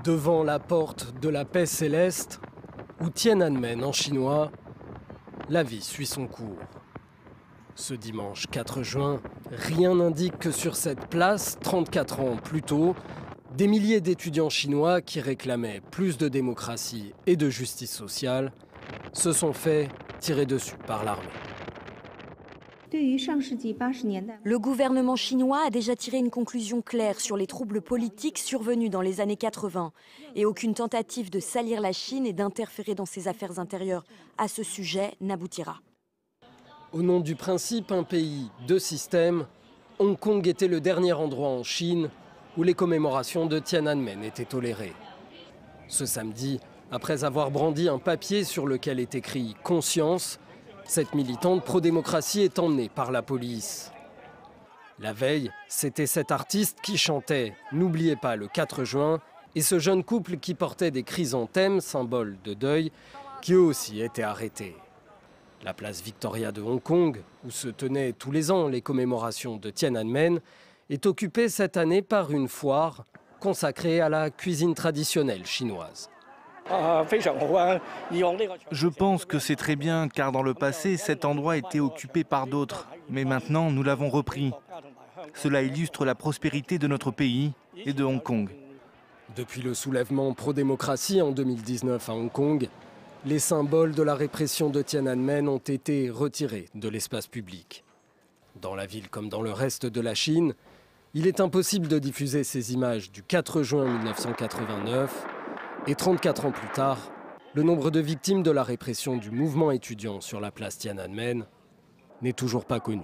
Devant la porte de la paix céleste, ou Tiananmen en chinois, la vie suit son cours. Ce dimanche 4 juin, rien n'indique que sur cette place, 34 ans plus tôt, des milliers d'étudiants chinois qui réclamaient plus de démocratie et de justice sociale se sont fait tirer dessus par l'armée. Le gouvernement chinois a déjà tiré une conclusion claire sur les troubles politiques survenus dans les années 80 et aucune tentative de salir la Chine et d'interférer dans ses affaires intérieures à ce sujet n'aboutira. Au nom du principe un pays, deux systèmes, Hong Kong était le dernier endroit en Chine où les commémorations de Tiananmen étaient tolérées. Ce samedi, après avoir brandi un papier sur lequel est écrit « Conscience », cette militante pro-démocratie est emmenée par la police. La veille, c'était cet artiste qui chantait « N'oubliez pas le 4 juin » et ce jeune couple qui portait des chrysanthèmes, symbole de deuil, qui eux aussi étaient arrêtés. La place Victoria de Hong Kong, où se tenaient tous les ans les commémorations de Tiananmen, est occupée cette année par une foire consacrée à la cuisine traditionnelle chinoise. Je pense que c'est très bien car dans le passé, cet endroit était occupé par d'autres. Mais maintenant, nous l'avons repris. Cela illustre la prospérité de notre pays et de Hong Kong. Depuis le soulèvement pro-démocratie en 2019 à Hong Kong, les symboles de la répression de Tiananmen ont été retirés de l'espace public. Dans la ville comme dans le reste de la Chine, il est impossible de diffuser ces images du 4 juin 1989. Et 34 ans plus tard, le nombre de victimes de la répression du mouvement étudiant sur la place Tiananmen n'est toujours pas connu.